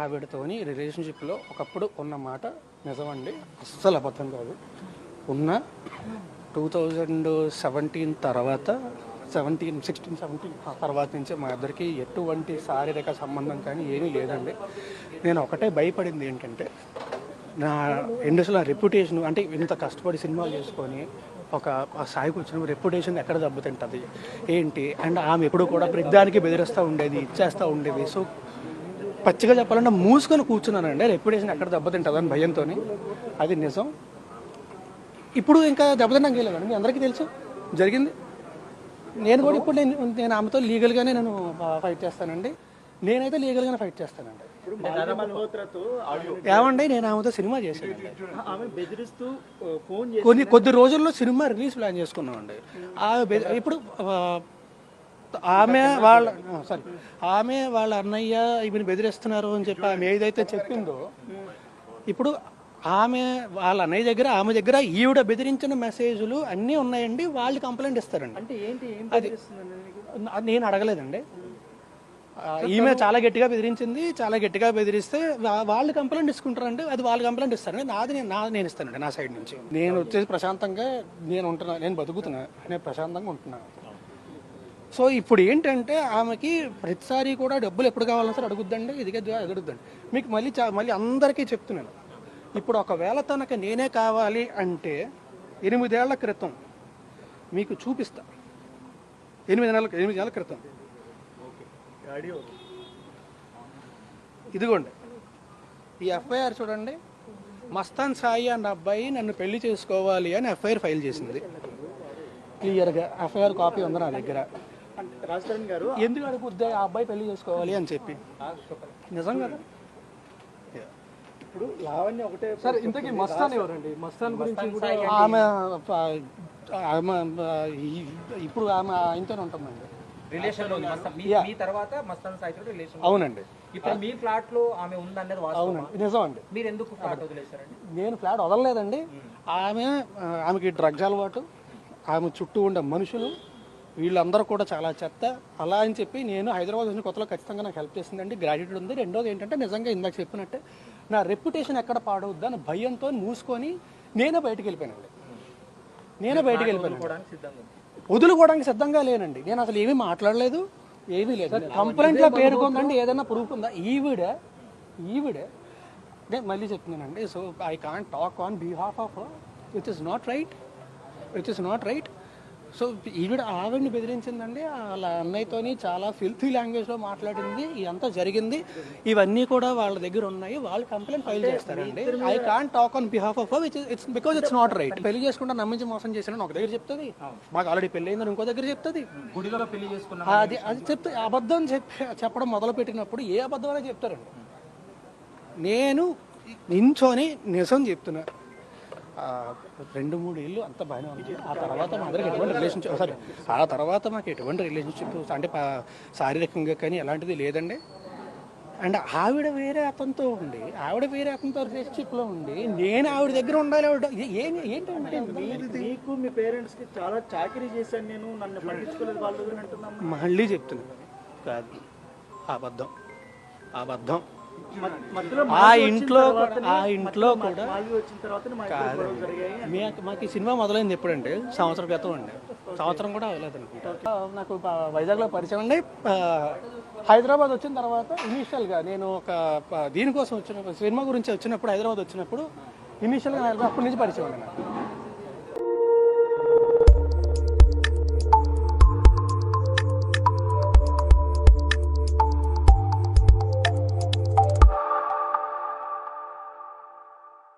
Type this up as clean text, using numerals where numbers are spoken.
ఆవిడతోని రిలేషన్షిప్లో ఒకప్పుడు ఉన్న మాట నిజమండి, అస్సలు అబద్ధం కాదు. ఉన్న 2017 తర్వాత 16-17 తర్వాత నుంచి మా ఇద్దరికి ఎటువంటి శారీరక సంబంధం కానీ ఏమీ లేదండి. నేను ఒకటే భయపడింది ఏంటంటే నా ఇండస్ట్రీలో రెప్యుటేషన్, అంటే ఇంత కష్టపడి సినిమాలు చేసుకొని ఒక స్థాయికి వచ్చిన రెప్యుటేషన్ ఎక్కడ దెబ్బతింటుంది ఏంటి. అండ్ ఆమె ఎప్పుడు కూడా ప్రతిదానికి బెదిరిస్తూ ఉండేది, ఇచ్చేస్తూ ఉండేది. సో పచ్చిగా చెప్పాలంటే మూసుకొని కూర్చున్నానండి, రెప్యుటేషన్ ఎక్కడ దెబ్బతింటుంది అని భయంతో. అది నిజం. ఇప్పుడు ఇంకా దెబ్బతింటాం లేదండి, మీ అందరికీ తెలుసు జరిగింది. నేను కూడా ఇప్పుడు నేను ఆమెతో లీగల్గానే నేను ఫైట్ చేస్తానండి. నేనైతే లీగల్గానే ఫైట్ చేస్తానండి. ఏమండి, నేను ఆమెతో సినిమా చేశాను. కొద్ది రోజుల్లో సినిమా రిలీజ్ ప్లాన్ చేసుకున్నామండి. ఇప్పుడు ఆమె వాళ్ళ అన్నయ్య ఈమెను బెదిరిస్తున్నారు అని చెప్పి ఆమె ఏదైతే చెప్పిందో, ఇప్పుడు ఆమె వాళ్ళ అన్నయ్య దగ్గర ఆమె దగ్గర ఈవిడ బెదిరించిన మెసేజ్లు అన్నీ ఉన్నాయండి. వాళ్ళు కంప్లైంట్ ఇస్తారండి. అంటే ఏంటి, అది నేను అడగలేదండి. ఈమె చాలా గట్టిగా బెదిరించింది, చాలా గట్టిగా బెదిరిస్తే వాళ్ళు కంప్లైంట్ ఇసుకుంటారండి. అది వాళ్ళు కంప్లైంట్ ఇస్తారండి. నేను ఇస్తానండి నా సైడ్ నుంచి. నేను వచ్చేసి ప్రశాంతంగా నేను బతుకుతున్నా, నేను ప్రశాంతంగా ఉంటున్నాను. సో ఇప్పుడు ఏంటంటే ఆమెకి ప్రతిసారి కూడా డబ్బులు ఎప్పుడు కావాలన్నా సరే అడుగుద్దండి, ఎదుగుద్దండి. మీకు మళ్ళీ అందరికీ చెప్తున్నాను, ఇప్పుడు ఒకవేళ తనకు నేనే కావాలి అంటే 8 ఏళ్ల క్రితం మీకు చూపిస్తా. 8 నెలల క్రితం ఇదిగోండి ఈ ఎఫ్ఐఆర్ చూడండి. మస్తాన్ సాయి అన్న అబ్బాయి నన్ను పెళ్లి చేసుకోవాలి అని ఎఫ్ఐఆర్ ఫైల్ చేసింది. క్లియర్గా ఎఫ్ఐఆర్ కాపీ ఉంది నా దగ్గర. రాజశేఖరన్ గారు ఎందుకు అడుగుద్ది ఆ అబ్బాయి పెళ్లి చేసుకోవాలి అని చెప్పి? నిజం కదా. ఇప్పుడు లావణ్య ఒకటే సార్, ఇంతకీ మస్తాన్ ఎవరండి? మస్తాన్ గురించి ఆమె ఇప్పుడు ఆమె ఆయనతోనే ఉంటుందండి రిలేషన్. అవునండి. ఇప్పుడు మీ ఫ్లాట్ లో ఆమె ఉందనేది అవునండి, నిజం అండి. మీరు ఎందుకు ఫ్లాట్ వదిలేశారండి? నేను ఫ్లాట్ వదలలేదండి. ఆమెకి డ్రగ్స్ అలవాటు, ఆమె చుట్టూ ఉండే మనుషులు వీళ్ళందరూ కూడా చాలా చెత్త. అలా అని చెప్పి నేను హైదరాబాద్ వచ్చిన కొత్తలో ఖచ్చితంగా నాకు హెల్ప్ చేసిందండి, గ్రాట్యూడ్ ఉంది. రెండోది ఏంటంటే నిజంగా ఇందాక చెప్పినట్టే నా రెప్యుటేషన్ ఎక్కడ పాడవద్దు అని భయంతో మూసుకొని నేనే బయటకు వెళ్ళిపోయానండి. వదులుకోవడానికి సిద్ధంగా లేనండి. నేను అసలు ఏమీ మాట్లాడలేదు, ఏమీ లేదు. కంప్లైంట్లో పేరుకుందండి, ఏదైనా ప్రూఫ్ ఉందా? ఈవిడే నేను మళ్ళీ చెప్తున్నానండి. So I can't talk on behalf of, which is not right. So ఆవిడని బెదిరించిందండి, వాళ్ళ అన్నయ్యతోని చాలా ఫిల్తీ లాంగ్వేజ్లో మాట్లాడింది. ఇదంతా జరిగింది. ఇవన్నీ కూడా వాళ్ళ దగ్గర ఉన్నాయి. వాళ్ళు కంప్లైంట్ ఫైల్ చేస్తారండి. I can't talk on behalf of, because it's not right. పెళ్లి చేసుకుంటా నమ్మించి మోసం చేసిన ఒక దగ్గర చెప్తుంది, మాకు ఆల్రెడీ పెళ్లి అయిందని ఇంకో దగ్గర చెప్తుంది. గుడిలో పెళ్లి చేసుకున్నా అది చెప్తే అబద్ధం చెప్పడం మొదలు పెట్టినప్పుడు ఏ అబద్ధం అనేది చెప్తారండి. నేను నించొని నిజం చెప్తున్నా. 2-3 ఏళ్ళు అంత బాగానే ఉంది. ఆ తర్వాత మా అందరికి ఎటువంటి రిలేషన్షిప్ అంటే శారీరకంగా కానీ ఎలాంటిది లేదండి. అండ్ ఆవిడ వేరే అతనితో రిలేషన్షిప్లో ఉండి నేను ఆవిడ దగ్గర ఉండాలి. ఏంటంటే మీకు మీ పేరెంట్స్కి చాలా చాకరీ చేశాను నేను, నన్ను పట్టించుకోలేదు వాళ్ళు అంటున్నాను. మళ్ళీ చెప్తున్నాను, కాదు, అబద్ధం. ఆ ఇంట్లో కూడా మాకు ఈ సినిమా మొదలైంది ఎప్పుడంటే సంవత్సరం క్రితం అండి. సంవత్సరం కూడా అవ్వలేదు అనుకుంటా. నాకు వైజాగ్లో పరిచయం అండి. హైదరాబాద్ వచ్చిన తర్వాత ఇనీషియల్గా నేను ఒక దీనికోసం సినిమా గురించి వచ్చినప్పుడు హైదరాబాద్ వచ్చినప్పుడు ఇనీషియల్గా అప్పటి నుంచి పరిచయం అండి నాకు.